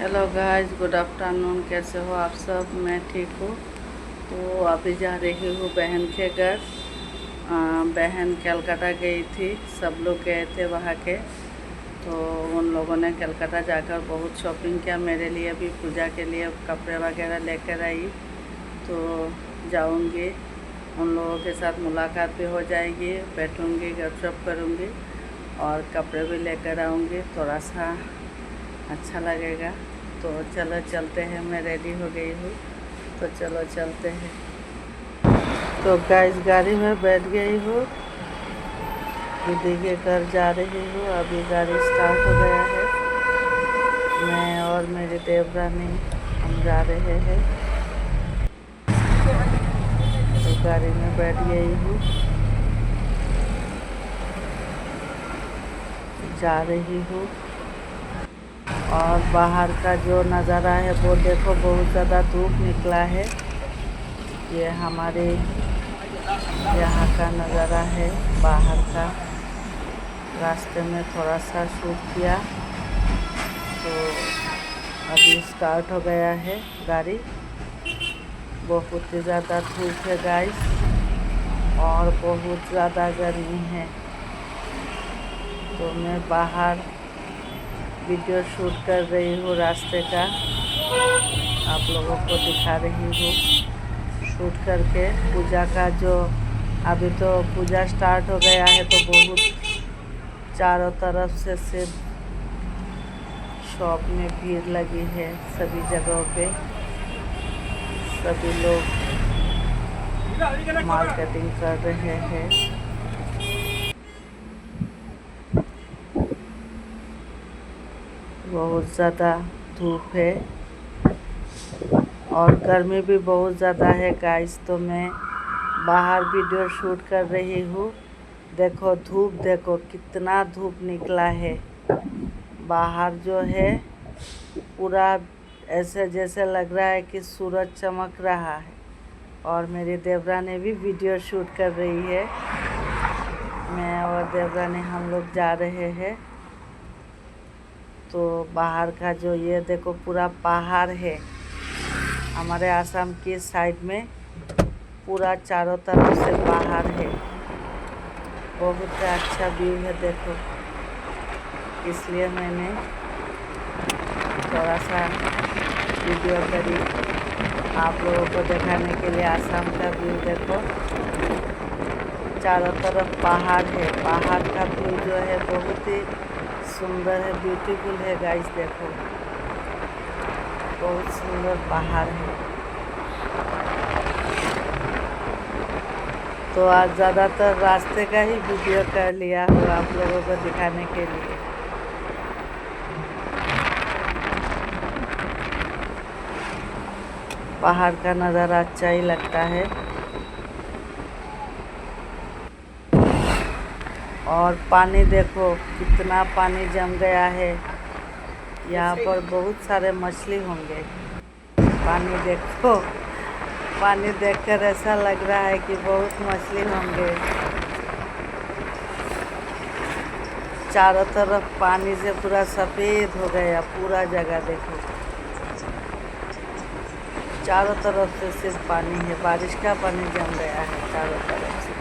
Hello guys, good afternoon. कैसे हो आप सब? मैं ठीक हूँ। तो अभी जा रही हूँ बहन के घर। बहन कलकत्ता गई थी, सब लोग गए थे वहाँ के। तो उन लोगों ने कलकत्ता जाकर बहुत शॉपिंग किया, मेरे लिए भी पूजा के लिए कपड़े वगैरह लेकर आई। तो जाऊँगी, उन लोगों के साथ मुलाकात भी हो जाएगी, बैठूँगी, गपशप करूँगी और कपड़े भी लेकर आऊँगी। थोड़ा सा अच्छा लगेगा। तो चलो चलते हैं, मैं रेडी हो गई हूँ, तो चलो चलते हैं। तो गाइस गाड़ी में बैठ गई हूँ, दीदी के घर जा रही हूँ। अभी गाड़ी स्टार्ट हो गया है। मैं और मेरी देवरानी हम जा रहे हैं। तो गाड़ी में बैठ गई हूँ, जा रही हूँ। और बाहर का जो नज़ारा है वो देखो, बहुत ज़्यादा धूप निकला है। ये हमारे यहाँ का नज़ारा है बाहर का। रास्ते में थोड़ा सा शूट किया। तो अभी स्टार्ट हो गया है गाड़ी। बहुत ही ज़्यादा धूप है गाइस, और बहुत ज़्यादा गर्मी है। तो मैं बाहर वीडियो शूट कर रही हूँ रास्ते का, आप लोगों को दिखा रही हूँ शूट करके। पूजा का जो अभी तो पूजा स्टार्ट हो गया है, तो बहुत चारों तरफ से सिर्फ शॉप में भीड़ लगी है। सभी जगहों पे सभी लोग मार्केटिंग कर रहे हैं। बहुत ज़्यादा धूप है और गर्मी भी बहुत ज़्यादा है गाइस। तो मैं बाहर वीडियो शूट कर रही हूँ। देखो धूप, देखो कितना धूप निकला है। बाहर जो है पूरा ऐसे जैसे लग रहा है कि सूरज चमक रहा है। और मेरी देवरानी भी वीडियो शूट कर रही है। मैं और देवरानी हम लोग जा रहे हैं। तो बाहर का जो ये देखो पूरा पहाड़ है। हमारे आसाम की साइड में पूरा चारों तरफ से पहाड़ है। बहुत अच्छा व्यू है देखो, इसलिए मैंने थोड़ा सा वीडियो करी आप लोगों को दिखाने के लिए। आसाम का व्यू देखो, चारों तरफ पहाड़ है। पहाड़ का व्यू जो है बहुत ही सुंदर है, ब्यूटीफुल है गाइस। देखो बहुत सुंदर पहाड़ है। तो आज ज़्यादातर रास्ते का ही वीडियो कर लिया हूँ आप लोगों को दिखाने के लिए। पहाड़ का नज़ारा अच्छा ही लगता है। और पानी देखो कितना पानी जम गया है। यहाँ पर बहुत सारे मछली होंगे। पानी देखो, पानी देखकर ऐसा लग रहा है कि बहुत मछली होंगे। चारों तरफ पानी से पूरा सफ़ेद हो गया पूरा जगह। देखो चारों तरफ से सिर्फ पानी है, बारिश का पानी जम गया है चारों तरफ से।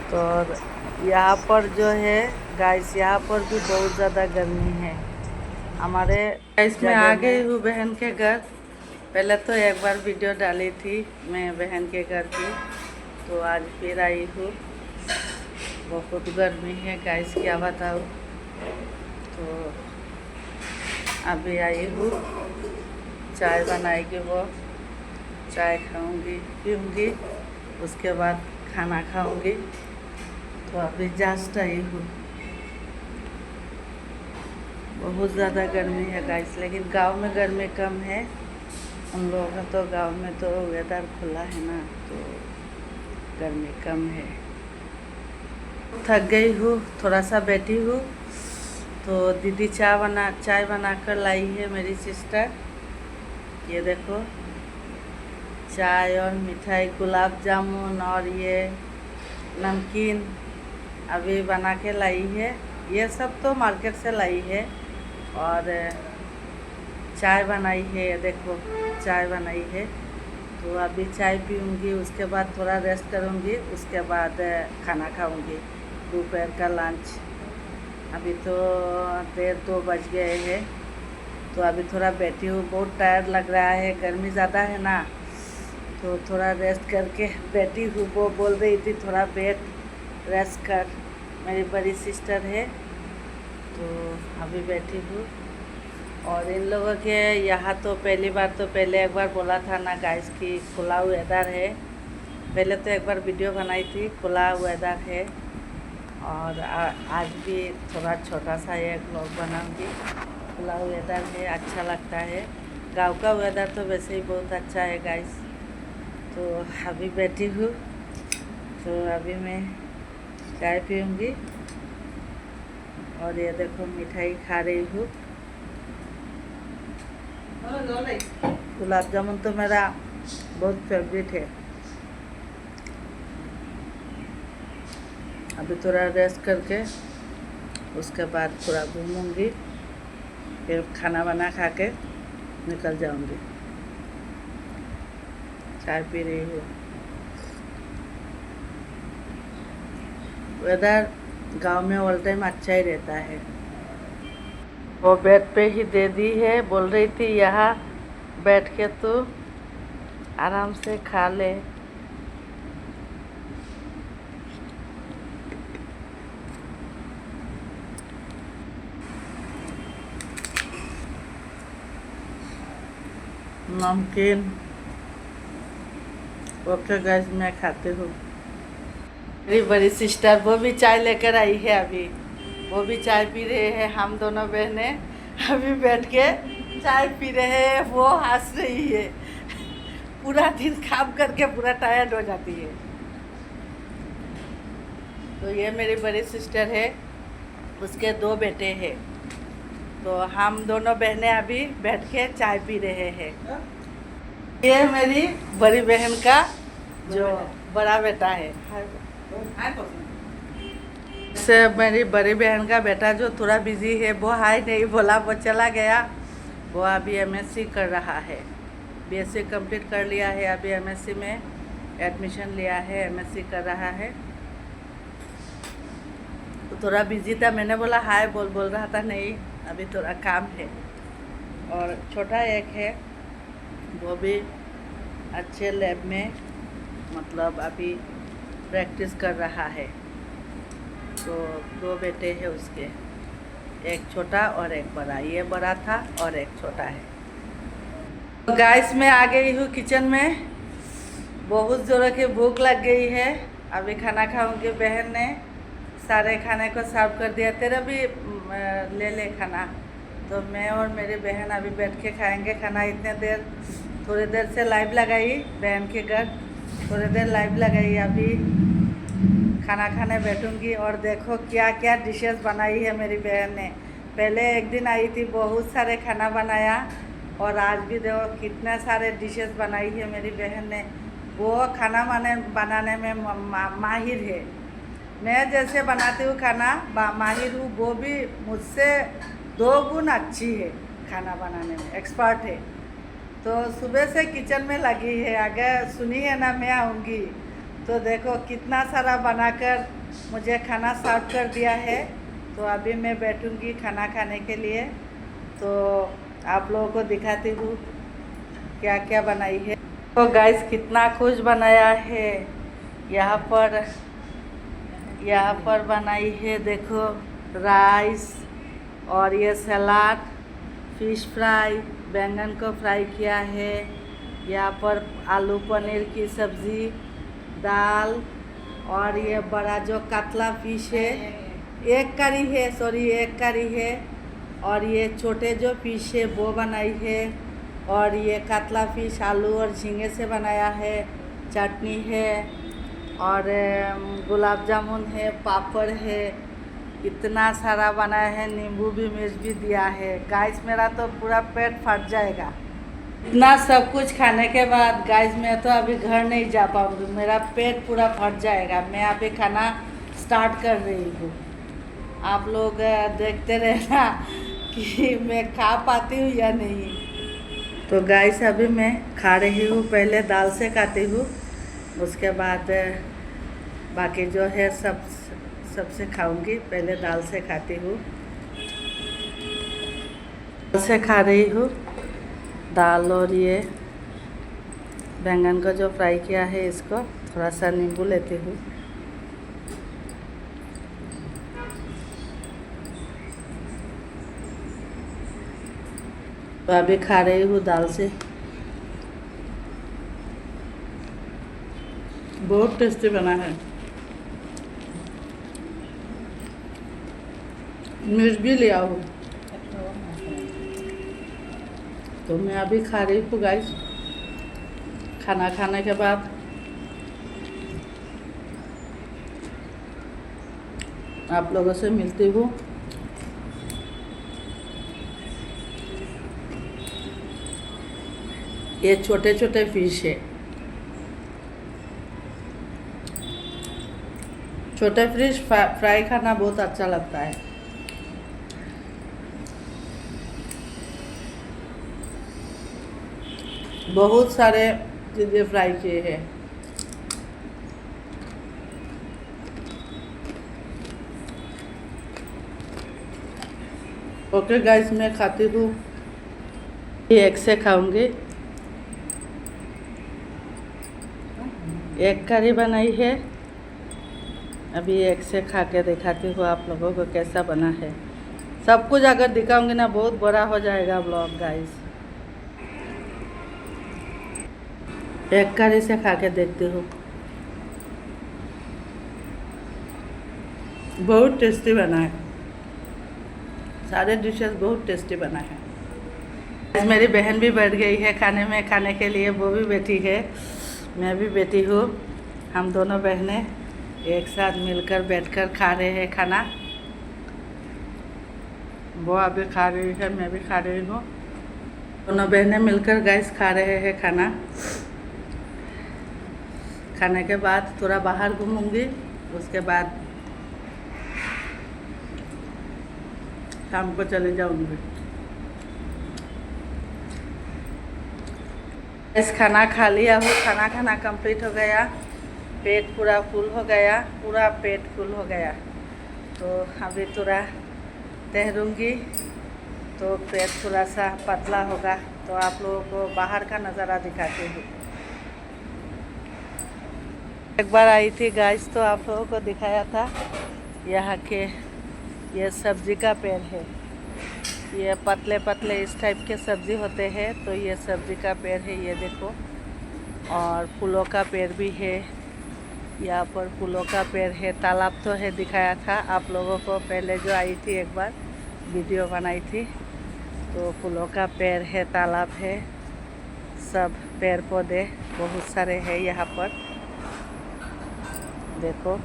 तो यहाँ पर जो है गाइस, यहाँ पर भी बहुत ज़्यादा गर्मी है। हमारे गाइस मैं आ गई हूँ बहन के घर। पहले तो एक बार वीडियो डाली थी मैं बहन के घर की, तो आज फिर आई हूँ। बहुत गर्मी है गाइस, क्या बताऊँ। तो अभी आई हूँ, चाय बनाएगी वो, चाय खाऊंगी पीऊँगी, उसके बाद खाना खाऊंगी। तो अभी जस्ट आई हूँ। बहुत ज़्यादा गर्मी है गाइस, लेकिन गांव में गर्मी कम है। हम लोगों का तो गांव में तो वेदर खुला है ना, तो गर्मी कम है। थक गई हूँ, थोड़ा सा बैठी हूँ। तो दीदी चाय बनाकर लाई है मेरी सिस्टर। ये देखो चाय और मिठाई, गुलाब जामुन और ये नमकीन अभी बना के लाई है। ये सब तो मार्केट से लाई है, और चाय बनाई है, देखो चाय बनाई है। तो अभी चाय पीऊँगी, उसके बाद थोड़ा रेस्ट करूँगी, उसके बाद खाना खाऊँगी, दोपहर का लंच। अभी तो 1:30-2 बज गए हैं, तो अभी थोड़ा बैठी हूँ, बहुत टायर्ड लग रहा है, गर्मी ज़्यादा है ना, तो थोड़ा रेस्ट करके बैठी हूँ। वो बोल रही थी थोड़ा बैठ रेस्ट कर, मेरी बड़ी सिस्टर है, तो अभी बैठी हूँ। और इन लोगों के यहाँ तो पहली बार, तो पहले एक बार बोला था ना गाइस कि खुला वेदर है। पहले तो एक बार वीडियो बनाई थी, खुला वेदर है। और आज भी थोड़ा छोटा सा एक व्लॉग बनाऊंगी। खुला वेदर है, अच्छा लगता है। गांव का वेदर तो वैसे ही बहुत अच्छा है गाइस। तो अभी बैठी हूँ, तो अभी मैं चाय पीऊँगी। और ये देखो मिठाई खा रही हूँ। गुलाब जामुन तो मेरा बहुत फेवरेट है। अभी थोड़ा रेस्ट करके उसके बाद थोड़ा घूमूंगी, फिर खाना बना खा के निकल जाऊंगी। चाय पी रही हूँ। वेदर गांव में ऑल टाइम अच्छा ही रहता है। वो बेड पे ही दे दी है, बोल रही थी यहाँ बैठ के तू आराम से खा ले। नमकीन ओके गाइस, मैं खाती हूँ। मेरी बड़ी सिस्टर वो भी चाय लेकर आई है, अभी वो भी चाय पी रहे हैं। हम दोनों बहनें अभी बैठ के चाय पी रहे हैं। वो हंस रही है, पूरा दिन काम करके पूरा टायर्ड हो जाती है। तो ये मेरी बड़ी सिस्टर है, उसके 2 बेटे हैं। तो हम दोनों बहनें अभी बैठ के चाय पी रहे हैं। ये मेरी बड़ी बहन का जो बड़ा बेटा है, से मेरी बड़ी बहन का बेटा जो थोड़ा बिजी है, वो हाय नहीं बोला, वो चला गया। वो अभी एमएससी कर रहा है, बीएससी कंप्लीट कर लिया है, अभी एमएससी में एडमिशन लिया है, एमएससी कर रहा है। तो थोड़ा बिजी था, मैंने बोला हाय बोल रहा था, नहीं अभी थोड़ा काम है। और छोटा एक है, वो भी अच्छे लैब में मतलब अभी प्रैक्टिस कर रहा है। तो 2 बेटे हैं उसके, एक छोटा और एक बड़ा। ये बड़ा था और एक छोटा है। तो गाइस मैं आ गई हूँ किचन में, बहुत ज़ोरों की भूख लग गई है। अभी खाना खाऊंगी। बहन ने सारे खाने को सर्व कर दिया, तेरा भी ले खाना। तो मैं और मेरी बहन अभी बैठ के खाएंगे खाना। इतने देर थोड़ी देर से लाइव लगाई बहन के घर, थोड़ी देर लाइव लगाई, अभी खाना खाने बैठूंगी। और देखो क्या क्या डिशेस बनाई है मेरी बहन ने। पहले एक दिन आई थी, बहुत सारे खाना बनाया, और आज भी देखो कितने सारे डिशेस बनाई है मेरी बहन ने। वो खाना बनाने में माहिर है। मैं जैसे बनाती हूँ खाना माहिर हूँ, वो भी मुझसे 2 गुण अच्छी है, खाना बनाने में एक्सपर्ट है। तो सुबह से किचन में लगी है। अगर सुनिए ना मैं आऊँगी तो देखो कितना सारा बनाकर मुझे खाना सर्व कर दिया है। तो अभी मैं बैठूँगी खाना खाने के लिए, तो आप लोगों को दिखाती हूँ क्या क्या बनाई है। तो गाइस कितना कुछ बनाया है। यहाँ पर बनाई है, देखो राइस, और ये सलाद, फिश फ्राई, बैंगन को फ्राई किया है। यहाँ पर आलू पनीर की सब्ज़ी, दाल, और ये बड़ा जो कतला फिश है, एक करी है। और ये छोटे जो फिश है वो बनाई है। और ये कतला फिश आलू और झींगे से बनाया है। चटनी है, और गुलाब जामुन है, पापड़ है, इतना सारा बनाया है। नींबू भी मिर्च भी दिया है। गाइस मेरा तो पूरा पेट फट जाएगा। इतना सब कुछ खाने के बाद गाइस मैं तो अभी घर नहीं जा पाऊँगी, मेरा पेट पूरा फट जाएगा। मैं अभी खाना स्टार्ट कर रही हूँ, आप लोग देखते रहना कि मैं खा पाती हूँ या नहीं। तो गाइस अभी मैं खा रही हूँ, पहले दाल से खाती हूँ, उसके बाद बाकी जो है सबसे खाऊंगी। पहले दाल से खाती हूँ, दाल से खा रही हूँ। दाल और ये बैंगन को जो फ्राई किया है, इसको थोड़ा सा नींबू लेती हूँ। तो अभी खा रही हूँ दाल से। बहुत टेस्टी बना है। मिर्च भी लिया हूँ। तो मैं अभी खा रही हूँ गाइस। खाना खाने के बाद आप लोगों से मिलती हूँ। ये छोटे छोटे फिश है। छोटे फिश फ्राई खाना बहुत अच्छा लगता है। बहुत सारे चीज़ें फ्राई किए हैं। ओके गाइस, मैं खाती हूँ। ये एक से खाऊंगी। एक करी बनाई है, अभी एक से खा के दिखाती हूँ आप लोगों को कैसा बना है। सब कुछ अगर दिखाऊंगी ना बहुत बड़ा हो जाएगा ब्लॉग गाइस। एक करी से खा के देखती हूँ। बहुत टेस्टी बना है। सारे डिशेस बहुत टेस्टी बना है। मेरी बहन भी बैठ गई है खाने के लिए। वो भी बैठी है, मैं भी बैठी हूँ। हम दोनों बहनें एक साथ मिलकर बैठकर खा रहे हैं खाना। वो अभी खा रही है, मैं भी खा रही हूँ। दोनों बहनें मिलकर गैस खा रहे हैं खाना। खाने के बाद थोड़ा बाहर घूमूंगी, उसके बाद शाम को चले जाऊंगी। इस खाना खा लिया हूँ। खाना कंप्लीट हो गया। पेट पूरा फुल हो गया, पूरा पेट फुल हो गया। तो अभी थोड़ा टहलूँगी तो पेट थोड़ा सा पतला होगा। तो आप लोगों को बाहर का नज़ारा दिखाती हूँ। एक बार आई थी गाइस, तो आप लोगों को दिखाया था यहाँ के ये सब्जी का पेड़ है। ये पतले पतले इस टाइप के सब्जी होते हैं। तो ये सब्जी का पेड़ है, ये देखो। और फूलों का पेड़ भी है। यहाँ पर फूलों का पेड़ है। तालाब तो है, दिखाया था आप लोगों को पहले जो आई थी, एक बार वीडियो बनाई थी। तो फूलों का पेड़ है, तालाब है, सब पेड़ पौधे बहुत सारे हैं यहाँ पर। देखो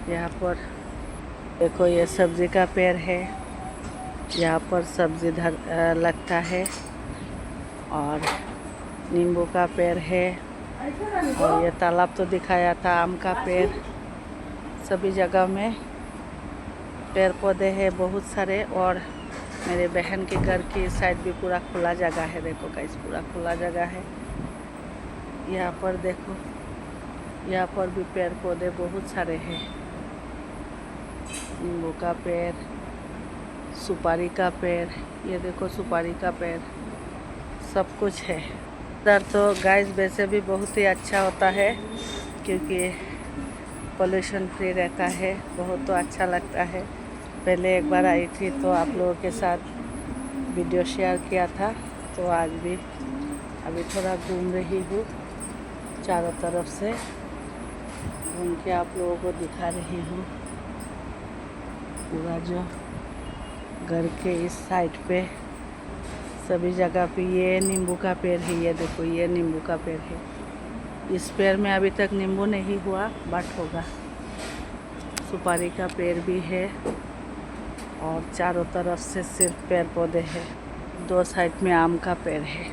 यहाँ पर, देखो ये सब्जी का पेड़ है। यहाँ पर सब्जी लगता है। और नींबू का पेड़ है। और ये तालाब तो दिखाया था, आम का पेड़। सभी जगह में पेड़ पौधे हैं बहुत सारे। और मेरे बहन के घर की साइड भी पूरा खुला जगह है। देखो गाइस, पूरा खुला जगह है। यहाँ पर देखो, यहाँ पर भी पेड़ पौधे बहुत सारे हैं। नींबू का पेड़, सुपारी का पेड़, ये देखो सुपारी का पेड़, सब कुछ है इधर। तो गाइस वैसे भी बहुत ही अच्छा होता है, क्योंकि पोल्यूशन फ्री रहता है। बहुत तो अच्छा लगता है। पहले एक बार आई थी तो आप लोगों के साथ वीडियो शेयर किया था। तो आज भी अभी थोड़ा घूम रही हूँ, चारों तरफ से घूम के आप लोगों को दिखा रही हूँ। पूरा जो घर के इस साइड पे सभी जगह पे ये नींबू का पेड़ है। ये देखो, ये नींबू का पेड़ है। इस पेड़ में अभी तक नींबू नहीं हुआ, बट होगा। सुपारी का पेड़ भी है। और चारों तरफ से सिर्फ पेड़ पौधे हैं। दो साइड में आम का पेड़ है,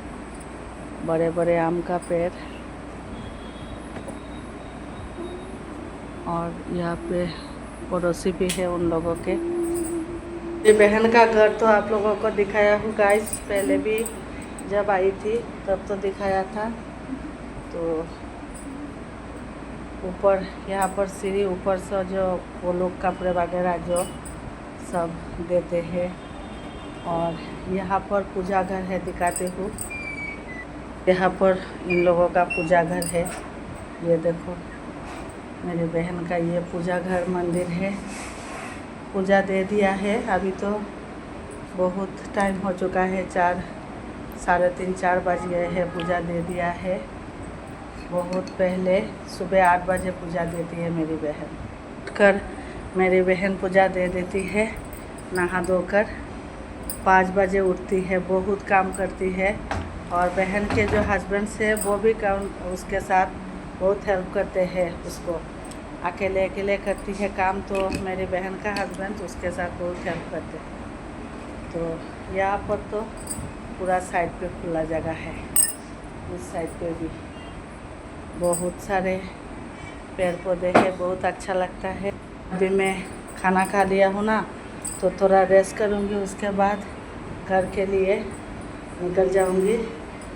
बड़े बड़े आम का पेड़। और यहाँ पे पड़ोसी भी है उन लोगों के। ये बहन का घर तो आप लोगों को दिखाया हूँ गाइस, पहले भी जब आई थी तब तो दिखाया था। तो ऊपर यहाँ पर सीढ़ी ऊपर से जो वो लोग कपड़े वगैरह जो सब देते हैं। और यहाँ पर पूजा घर है, दिखाते हूँ। यहाँ पर इन लोगों का पूजा घर है। ये देखो मेरी बहन का ये पूजा घर मंदिर है। पूजा दे दिया है, अभी तो बहुत टाइम हो चुका है, 3:30-4 बज गए हैं। पूजा दे दिया है बहुत पहले, सुबह 8 बजे पूजा देती है मेरी बहन। उठकर मेरी बहन पूजा दे देती है, नहा धोकर 5 बजे उठती है, बहुत काम करती है। और बहन के जो हस्बैंड से वो भी काम उसके साथ बहुत हेल्प करते हैं उसको। अकेले अकेले करती है काम, तो मेरी बहन का हस्बैंड उसके साथ बहुत हेल्प करते हैं। तो यहाँ पर तो पूरा साइड पे खुला जगह है, इस साइड पे भी बहुत सारे पेड़ पौधे हैं, बहुत अच्छा लगता है। अभी मैं खाना खा लिया हूँ ना, तो थोड़ा रेस्ट करूँगी, उसके बाद घर के लिए निकल जाऊँगी।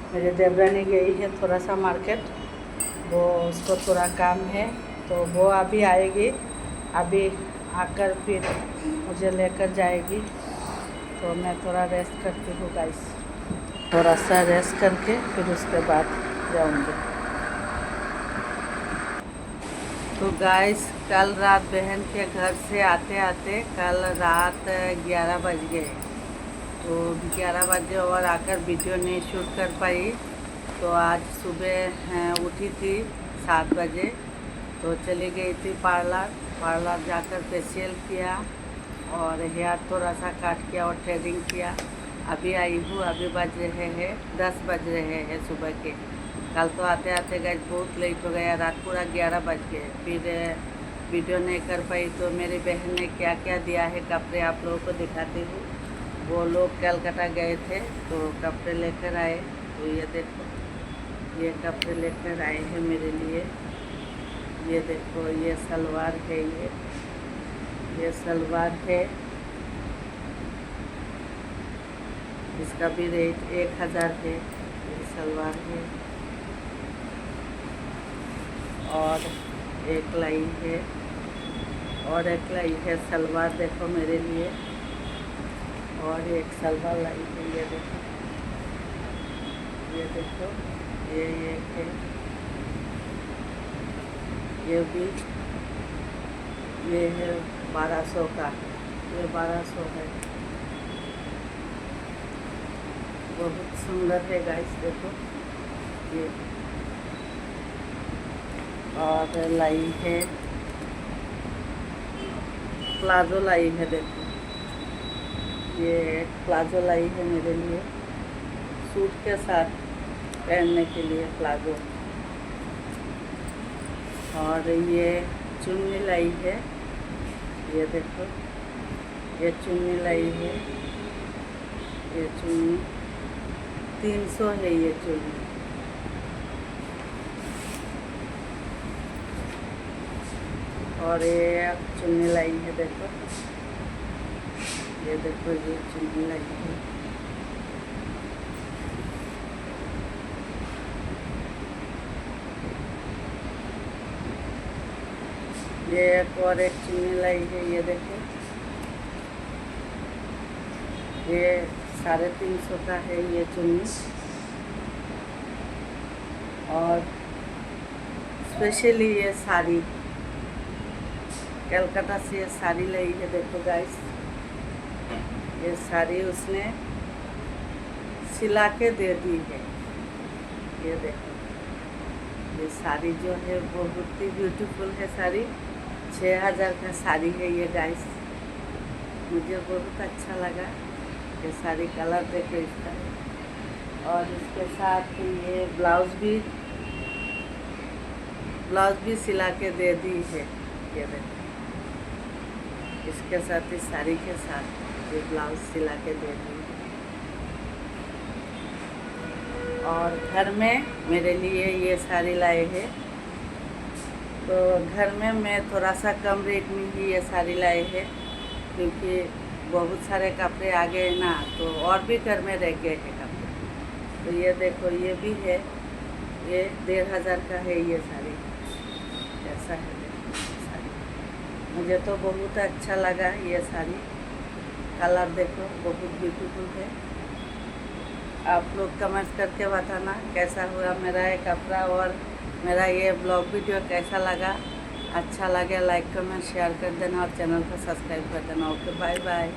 मेरी देवरानी गई है थोड़ा सा मार्केट, वो उसको थोड़ा काम है, तो वो अभी आएगी। अभी आकर फिर मुझे लेकर जाएगी। तो मैं थोड़ा रेस्ट करती हूँ गाइस, थोड़ा सा रेस्ट करके फिर उसके बाद जाऊँगी। तो गाइस कल रात बहन के घर से आते आते कल रात 11 बज गए। तो 11 बजे और आकर वीडियो नहीं शूट कर पाई। तो आज सुबह उठी थी 7 बजे, तो चली गई थी पार्लर जाकर फेशियल किया और हेयर थोड़ा सा काट किया और थ्रेडिंग किया। अभी आई हूँ, अभी बज रहे हैं 10 बज रहे हैं सुबह के। कल तो आते आते गए बहुत लेट हो गया, रात पूरा 11 बज गए। फिर वीडियो नहीं कर पाई। तो मेरी बहन ने क्या क्या दिया है कपड़े आप लोगों को दिखाती हूँ। वो लोग कलकत्ता गए थे तो कपड़े लेकर आए। तो ये देखो ये कपड़े लेकर आए हैं मेरे लिए। ये देखो ये सलवार है, ये सलवार है, इसका भी रेट 1000 है। ये सलवार है और एक लाई है और एक लाई है सलवार, देखो मेरे लिए। और एक सलवार लाई है, ये देखो ये एक है, ये भी ये है 1200 का, ये 1200 है। बहुत सुंदर है गाइस, देखो ये। और लाई है प्लाजो लाई है, देखो ये प्लाजो लाई है मेरे लिए, सूट के साथ पहनने के लिए प्लाजो। और ये चुन्नी लाई है, ये देखो ये चुन्नी लाई है। ये चुन्नी 300 है, ये चुन्नी। और ये चुन्नी लाई है, देखो ये देखो ये चुन्नी लाई है। ये एक और एक चुन्नी लाई है, ये देखो ये 350 का है ये चुन्नी। और स्पेशली ये साड़ी कलकत्ता से ये साड़ी लाई है, देखो गाइस ये साड़ी उसने सिला के दे दी है। ये देखो ये साड़ी जो है बहुत ही ब्यूटीफुल है साड़ी। 6000 का साड़ी है ये गाइस, मुझे बहुत अच्छा लगा ये साड़ी, कलर देखो इसका। और इसके साथ ये ब्लाउज भी सिला के दे दी है, ये देखो इसके साथ, इस साड़ी के साथ ये ब्लाउज सिला के दे दी है। और घर में मेरे लिए ये साड़ी लाए हैं। तो घर में मैं थोड़ा सा कम रेट में ही ये साड़ी लाए हैं, क्योंकि बहुत सारे कपड़े आ गए ना, तो और भी घर में रह गए हैं कपड़े। तो ये देखो, ये भी है, ये 1500 का है ये साड़ी। कैसा है देखो साड़ी, मुझे तो बहुत अच्छा लगा ये साड़ी। कलर देखो बहुत ब्यूटीफुल है। आप लोग कमेंट करके बताना कैसा हुआ मेरा ये कपड़ा, और मेरा ये ब्लॉग वीडियो कैसा लगा। अच्छा लगे लाइक कमेंट शेयर कर देना और चैनल को सब्सक्राइब कर देना। Okay, bye bye.